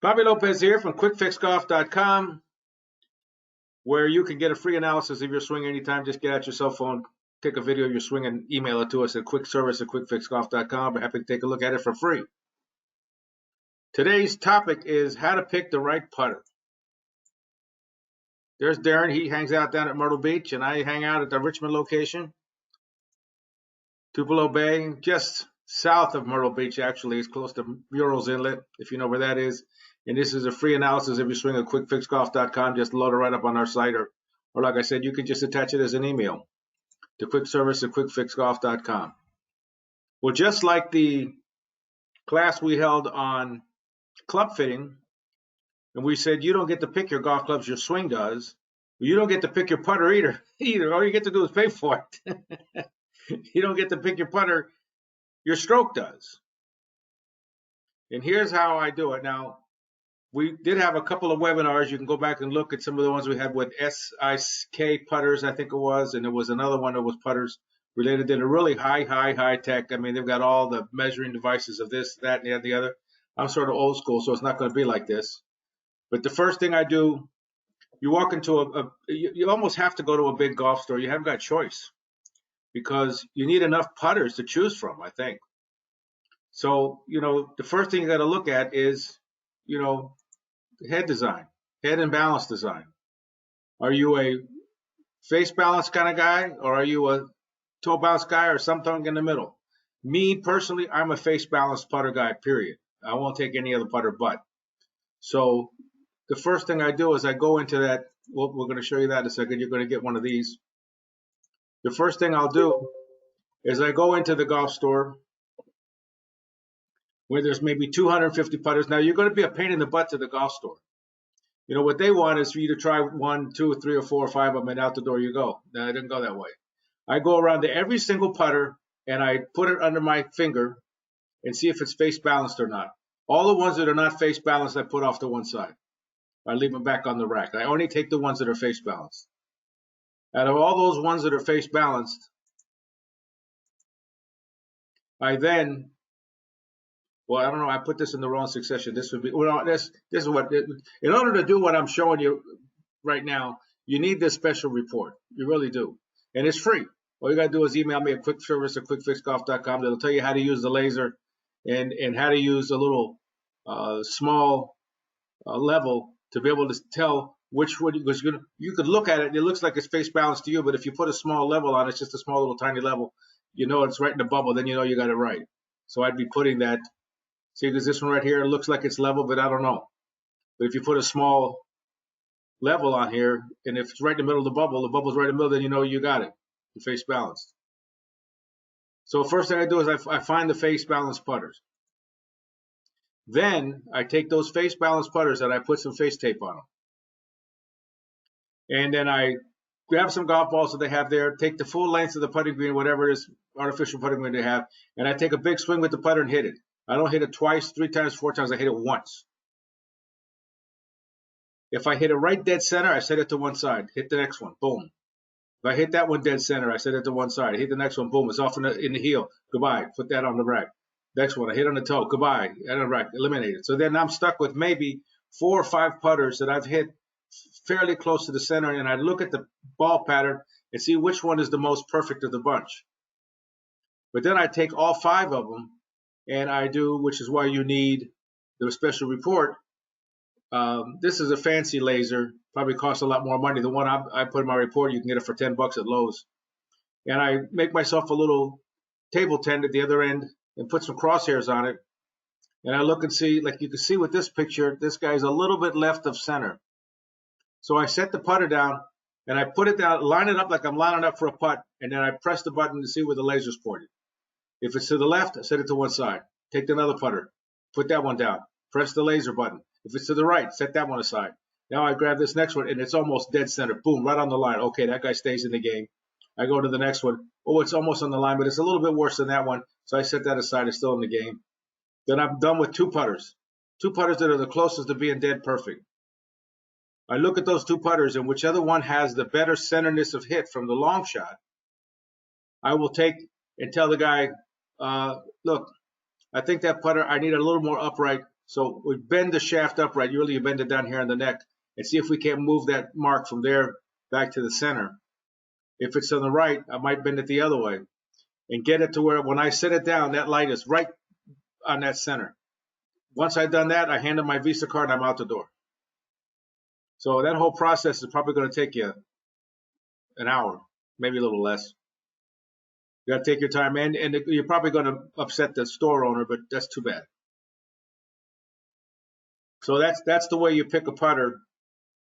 Bobby Lopez here from QuickFixGolf.com, where you can get a free analysis of your swing anytime. Just get out your cell phone, take a video of your swing, and email it to us at quickservice@quickfixgolf.com. We're happy to take a look at it for free. Today's topic is how to pick the right putter. There's Darren. He hangs out down at Myrtle Beach, and I hang out at the Richmond location, Tupelo Bay, just south of Myrtle Beach, actually. It's close to Murals Inlet, if you know where that is. And this is a free analysis of your swing at quickfixgolf.com. Just load it right up on our site, or like I said, you can just attach it as an email to quickservice@quickfixgolf.com. Well, just like the class we held on club fitting, and we said you don't get to pick your golf clubs, your swing does. You don't get to pick your putter either. All you get to do is pay for it. You don't get to pick your putter, your stroke does. And here's how I do it. Now, we did have a couple of webinars. You can go back and look at some of the ones we had with SIK putters, I think it was, and there was another one that was putters related to the really high tech. I mean, they've got all the measuring devices of this, that, and the other. I'm sort of old school, so it's not going to be like this. But the first thing I do, you walk into you almost have to go to a big golf store. You haven't got choice because you need enough putters to choose from, I think. So, the first thing you got to look at is, head design, head and balance design. Are you a face balance kind of guy, or are you a toe bounce guy, or something in the middle? Me personally, I'm a face balanced putter guy, period. I won't take any other putter but. So the first thing I do is I go into that. Well, we're going to show you that in a second. You're going to get one of these. The first thing I'll do is I go into the golf store where there's maybe 250 putters. Now, you're going to be a pain in the butt to the golf store. What they want is for you to try 1, 2, 3, or 4, or 5 of them, and out the door you go. No, it didn't go that way. I go around to every single putter, and I put it under my finger and see if it's face balanced or not. All the ones that are not face balanced, I put off to one side. I leave them back on the rack. I only take the ones that are face balanced. Out of all those ones that are face balanced, I then, well, I don't know, I put this in the wrong succession. This would be, well, this is what, in order to do what I'm showing you right now, you need this special report. You really do. And it's free. All you got to do is email me at quickservice@quickfixgolf.com. That'll tell you how to use the laser and how to use a little small level to be able to tell which one, because you could look at it and it looks like it's face balanced to you, but if you put a small level on it, it's just a small little tiny level, it's right in the bubble, then you got it right. So I'd be putting that. See, because this one right here looks like it's level, but I don't know. But if you put a small level on here, and if it's right in the middle of the bubble's right in the middle, then you got it. You're face balanced. So first thing I do is I find the face balanced putters. Then I take those face balanced putters and I put some face tape on them. And then I grab some golf balls that they have there, take the full length of the putting green, whatever it is, artificial putting green they have, and I take a big swing with the putter and hit it. I don't hit it twice, 3 times, 4 times. I hit it once. If I hit it right dead center, I set it to one side. Hit the next one. Boom. If I hit that one dead center, I set it to one side. I hit the next one. Boom. It's off in the heel. Goodbye. Put that on the rack. Next one. I hit on the toe. Goodbye. On the rack. Eliminate it. So then I'm stuck with maybe 4 or 5 putters that I've hit fairly close to the center, and I look at the ball pattern and see which one is the most perfect of the bunch. But then I take all 5 of them, and I do, which is why you need the special report. This is a fancy laser, probably costs a lot more money. The one I put in my report, you can get it for $10 at Lowe's. And I make myself a little table tent at the other end and put some crosshairs on it. And I look and see, like you can see with this picture, this guy's a little bit left of center. So I set the putter down and I put it down, line it up like I'm lining up for a putt, and then I press the button to see where the laser's pointed. If it's to the left, I set it to one side. Take another putter, put that one down, press the laser button. If it's to the right, set that one aside. Now I grab this next one, and it's almost dead center. Boom, right on the line. Okay, that guy stays in the game. I go to the next one. Oh, it's almost on the line, but it's a little bit worse than that one. So I set that aside. It's still in the game. Then I'm done with 2 putters. 2 putters that are the closest to being dead perfect. I look at those 2 putters, and whichever one has the better centerness of hit from the long shot, I will take and tell the guy, look, I think that putter, I need a little more upright. So we bend the shaft upright. Usually you bend it down here on the neck and see if we can't move that mark from there back to the center. If it's on the right, I might bend it the other way and get it to where when I set it down, that light is right on that center. Once I've done that, I hand them my Visa card and I'm out the door. So that whole process is probably going to take you an hour, maybe a little less. You got to take your time, and you're probably going to upset the store owner, but that's too bad. So that's the way you pick a putter,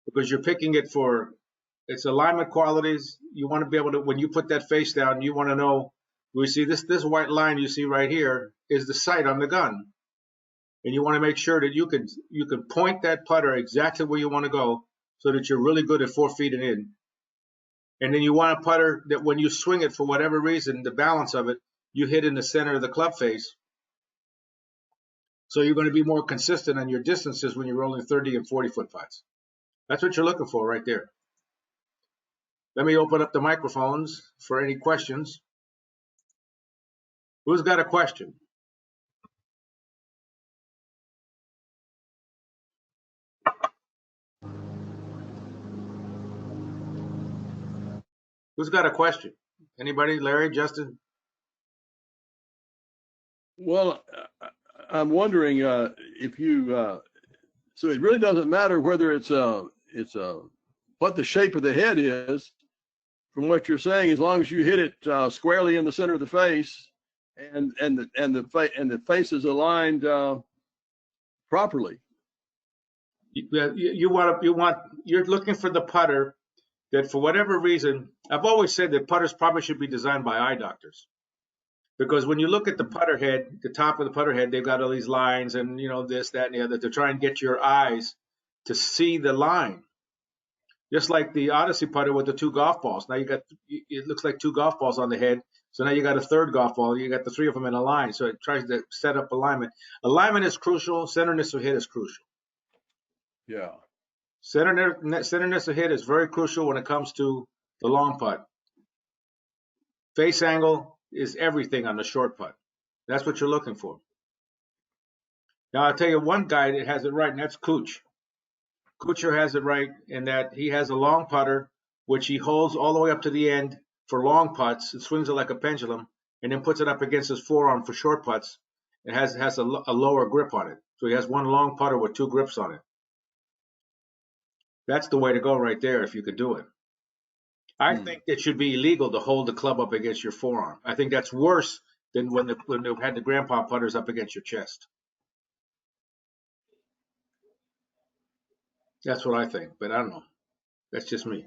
because you're picking it for its alignment qualities. You want to be able to, when you put that face down, you want to know, we see this white line you see right here is the sight on the gun. And you want to make sure that you can point that putter exactly where you want to go so that you're really good at 4 feet and in. And then you want a putter that when you swing it for whatever reason, the balance of it, you hit in the center of the club face. So you're going to be more consistent on your distances when you're rolling 30 and 40-foot putts. That's what you're looking for right there. Let me open up the microphones for any questions. Who's got a question? Who's got a question? Anybody? Larry, Justin? Well, I'm wondering if you. So it really doesn't matter whether it's what the shape of the head is, from what you're saying, as long as you hit it squarely in the center of the face, and the face is aligned properly. You're looking for the putter that, for whatever reason, I've always said that putters probably should be designed by eye doctors, because when you look at the putter head, the top of the putter head, they've got all these lines and this, that, and the other to try and get your eyes to see the line. Just like the Odyssey putter with the 2 golf balls. Now it looks like 2 golf balls on the head. So now you got a 3rd golf ball. You got the 3 of them in a line. So it tries to set up alignment. Alignment is crucial. Centerness of hit is crucial. Yeah. Centerness of hit is very crucial when it comes to the long putt. Face angle is everything on the short putt. That's what you're looking for. Now I'll tell you one guy that has it right, and that's Cooch. Kuchar has it right in that he has a long putter, which he holds all the way up to the end for long putts. It swings it like a pendulum, and then puts it up against his forearm for short putts. It has a lower grip on it. So he has one long putter with 2 grips on it. That's the way to go right there if you could do it. I think it should be illegal to hold the club up against your forearm. I think that's worse than when they had the grandpa putters up against your chest. That's what I think, but I don't know. That's just me.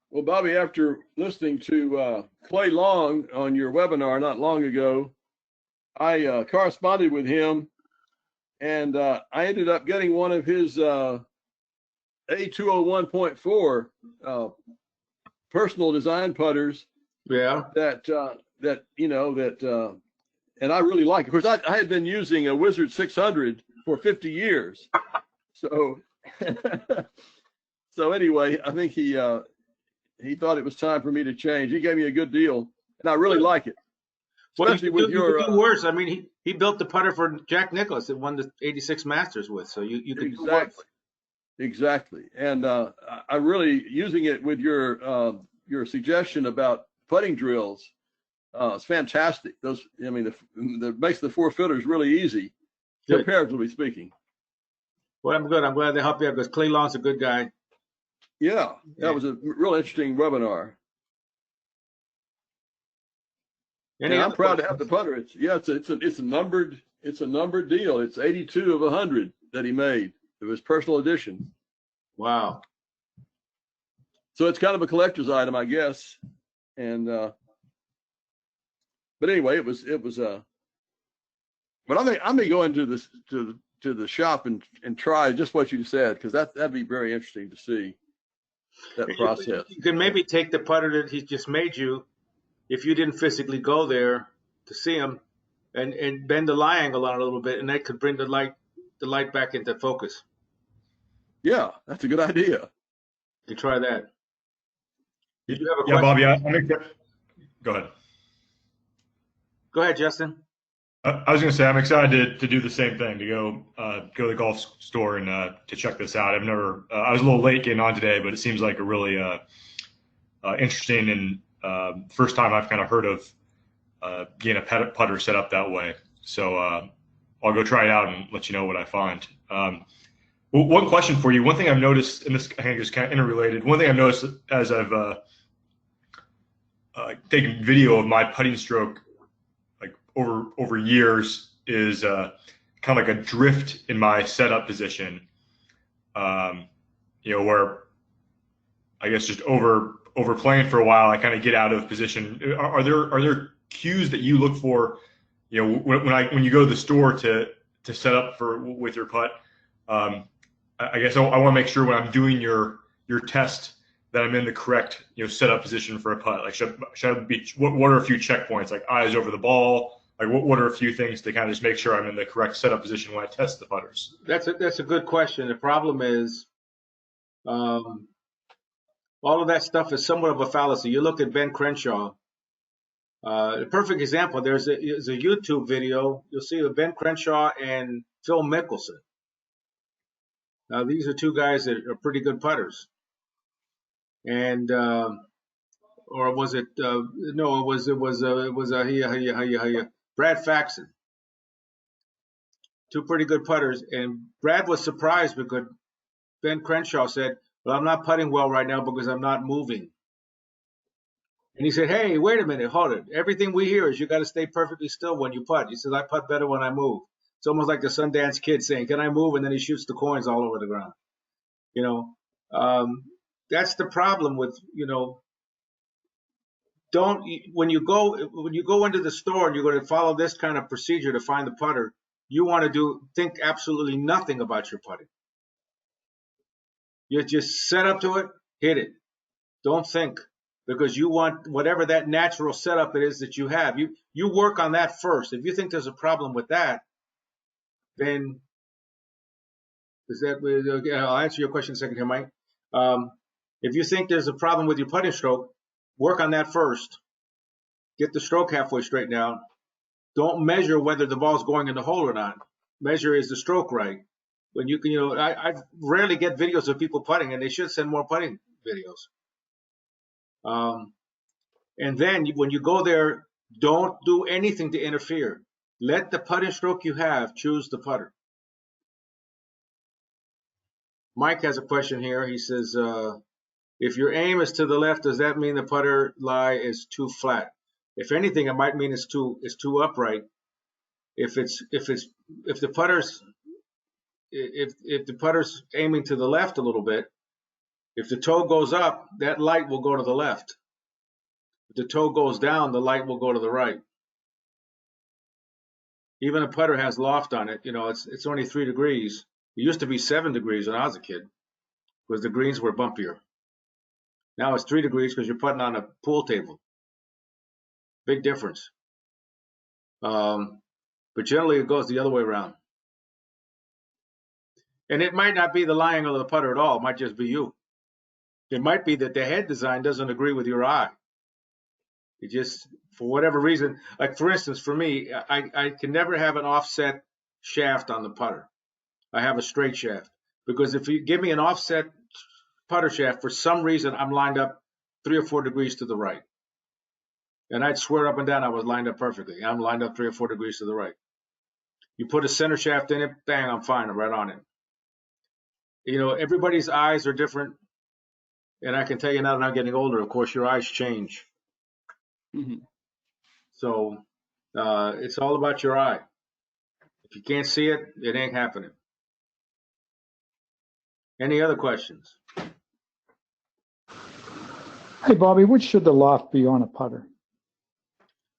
Well, Bobby, after listening to Clay Long on your webinar not long ago, I corresponded with him, and I ended up getting one of his A201.4 personal design putters. Yeah. And I really like it. Of course, I had been using a Wizard 600 for 50 years. So, so anyway, I think he thought it was time for me to change. He gave me a good deal, and I really like it. Especially with your. You could do worse. I mean, he built the putter for Jack Nicklaus that won the '86 Masters with. So you could do worse. Exactly. And I really using it with your suggestion about putting drills. It's fantastic. Those, I mean, that makes the 4-footers really easy, comparatively speaking. Well, I'm good. I'm glad they helped you out because Clay Long's a good guy. Yeah, that was a real interesting webinar. And I'm proud to have the putter. It's a numbered deal. It's 82 of 100 that he made. It was personal edition. Wow. So it's kind of a collector's item, I guess. And but anyway, it was but I may go into this to the shop and try just what you said, because that'd be very interesting to see that process. You can maybe take the putter that he just made you, if you didn't physically go there to see him, and bend the lie angle on it a little bit, and that could bring the light back into focus. Yeah, that's a good idea. You try that. Did you have a question? Yeah, Bobby, go ahead. Go ahead, Justin. I was going to say I'm excited to do the same thing, to go to the golf store and to check this out. I've never I was a little late getting on today, but it seems like a really interesting and first time I've kind of heard of getting a putter set up that way. So I'll go try it out and let you know what I find. Well, one question for you. One thing I've noticed, and this I think is kind of interrelated. One thing I've noticed as I've taken video of my putting stroke, like over years, is kind of like a drift in my setup position. Where I guess just overplaying for a while, I kind of get out of position. Are there cues that you look for? When you go to the store to set up with your putt. I guess I want to make sure when I'm doing your test that I'm in the correct setup position for a putt. Like should I be what are a few checkpoints, like eyes over the ball? Like what are a few things to kind of just make sure I'm in the correct setup position when I test the putters? That's a good question. The problem is, all of that stuff is somewhat of a fallacy. You look at Ben Crenshaw. A perfect example. There's a YouTube video. You'll see Ben Crenshaw and Phil Mickelson. Now these are two guys that are pretty good putters. And or was it? No, it was Brad Faxon. Two pretty good putters, and Brad was surprised because Ben Crenshaw said, "Well, I'm not putting well right now because I'm not moving." And he said, "Hey, wait a minute, hold it. Everything we hear is you got to stay perfectly still when you putt." He says, "I putt better when I move." It's almost like the Sundance Kid saying, "Can I move?" And then he shoots the coins all over the ground. That's the problem with don't when you go into the store and you're going to follow this kind of procedure to find the putter, you want to think absolutely nothing about your putting. You just set up to it, hit it. Don't think, because you want whatever that natural setup it is that you have. You work on that first. If you think there's a problem with that, then I'll answer your question in a second here, Mike. If you think there's a problem with your putting stroke, work on that first. Get the stroke halfway straightened out. Don't measure whether the ball's going in the hole or not. Measure, is the stroke right? When you can, I rarely get videos of people putting, and they should send more putting videos. And then when you go there, don't do anything to interfere. Let the putting stroke you have choose the putter. Mike has a question here. He says, if your aim is to the left, does that mean the putter lie is too flat? If anything, it might mean it's too upright. If the putter's aiming to the left a little bit, if the toe goes up, that light will go to the left. If the toe goes down, the light will go to the right. Even a putter has loft on it. It's only 3 degrees. It used to be 7 degrees when I was a kid, because the greens were bumpier. Now it's 3 degrees because you're putting on a pool table. Big difference. But generally it goes the other way around. And it might not be the lying of the putter at all. It might just be you. It might be that the head design doesn't agree with your eye. It just, for whatever reason, like for instance, for me, I can never have an offset shaft on the putter. I have a straight shaft, because if you give me an offset putter shaft, for some reason I'm lined up 3 or 4 degrees to the right. And I'd swear up and down I was lined up perfectly. I'm lined up 3 or 4 degrees to the right. You put a center shaft in it, bang, I'm fine. I'm right on it. Everybody's eyes are different. And I can tell you now that I'm getting older, of course, your eyes change. Mm-hmm. So it's all about your eye. If you can't see it, it ain't happening. Any other questions? Hey, Bobby, what should the loft be on a putter?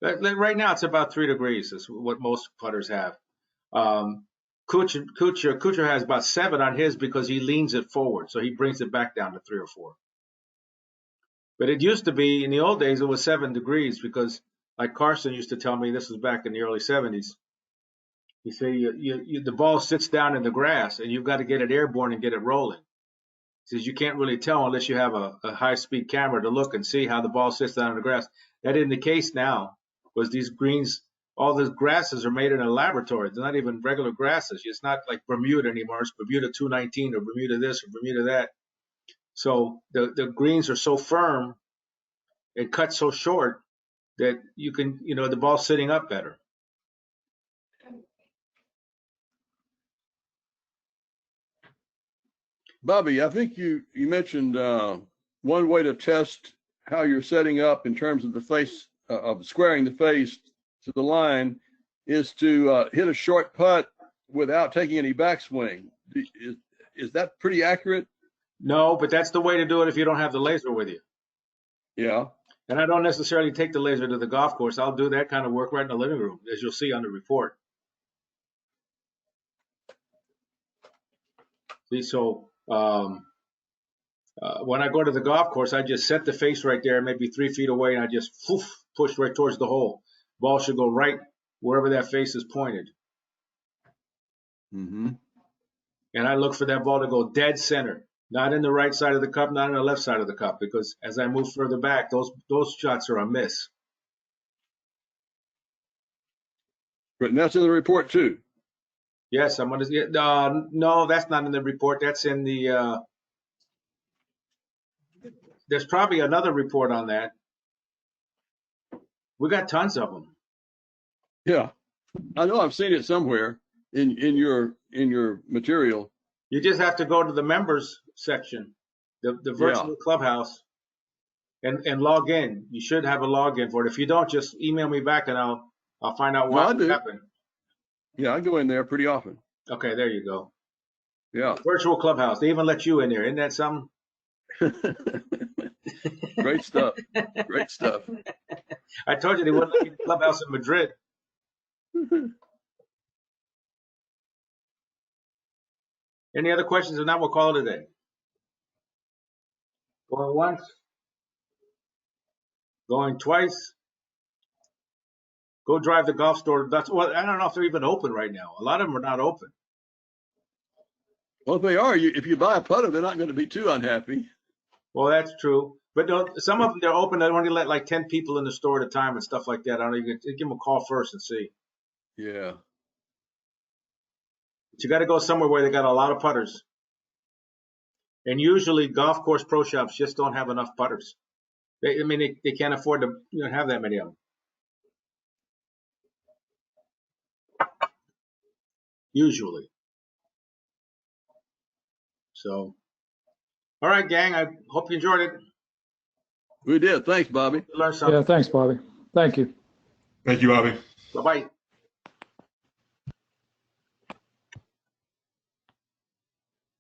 Right now, it's about 3 degrees. Is what most putters have. Kuchar has about 7 on his because he leans it forward, so he brings it back down to 3 or 4. But it used to be, in the old days, it was 7 degrees because, like Carson used to tell me, this was back in the early 70s. He said the ball sits down in the grass, and you've got to get it airborne and get it rolling. He says you can't really tell unless you have a high-speed camera to look and see how the ball sits down in the grass. That isn't the case now, because these greens all the grasses are made in a laboratory. They're not even regular grasses. It's not like Bermuda anymore. It's Bermuda 219 or Bermuda this or Bermuda that. So the greens are so firm and cut so short that you can, the ball's sitting up better. Bobby, I think you mentioned one way to test how you're setting up in terms of the face, of squaring the face to the line, is to hit a short putt without taking any backswing. Is that pretty accurate? No, but that's the way to do it if you don't have the laser with you. Yeah. And I don't necessarily take the laser to the golf course. I'll do that kind of work right in the living room, as you'll see on the report. See, so when I go to the golf course, I just set the face right there, maybe 3 feet away, and I just push right towards the hole. Ball should go right wherever that face is pointed. Mm-hmm. And I look for that ball to go dead center, not in the right side of the cup, not in the left side of the cup, because as I move further back, those shots are a miss. But that's in the report too. Yes, I'm going to. No, that's not in the report. That's in the. There's probably another report on that. We got tons of them. Yeah, I know. I've seen it somewhere in your material. You just have to go to the members section, the virtual clubhouse, and log in. You should have a login for it. If you don't, just email me back and I'll find out what happened. Yeah, I go in there pretty often. Okay, there you go. Yeah. Virtual clubhouse. They even let you in there. Isn't that something? Great stuff. Great stuff. I told you they wouldn't let me in the clubhouse in Madrid. Any other questions? If not, we'll call it a day. Going once. Going twice. Go drive the golf store. Well, I don't know if they're even open right now. A lot of them are not open. Well, if they are, if you buy a putter, they're not going to be too unhappy. Well, that's true. But some of them, they're open. They only let like 10 people in the store at a time and stuff like that. I don't know. You can give them a call first and see. Yeah. But you got to go somewhere where they got a lot of putters. And usually golf course pro shops just don't have enough putters. They can't afford to have that many of them. Usually. So, all right, gang. I hope you enjoyed it. We did. Thanks, Bobby. Learn something. Yeah, thanks, Bobby. Thank you. Thank you, Bobby. Bye-bye.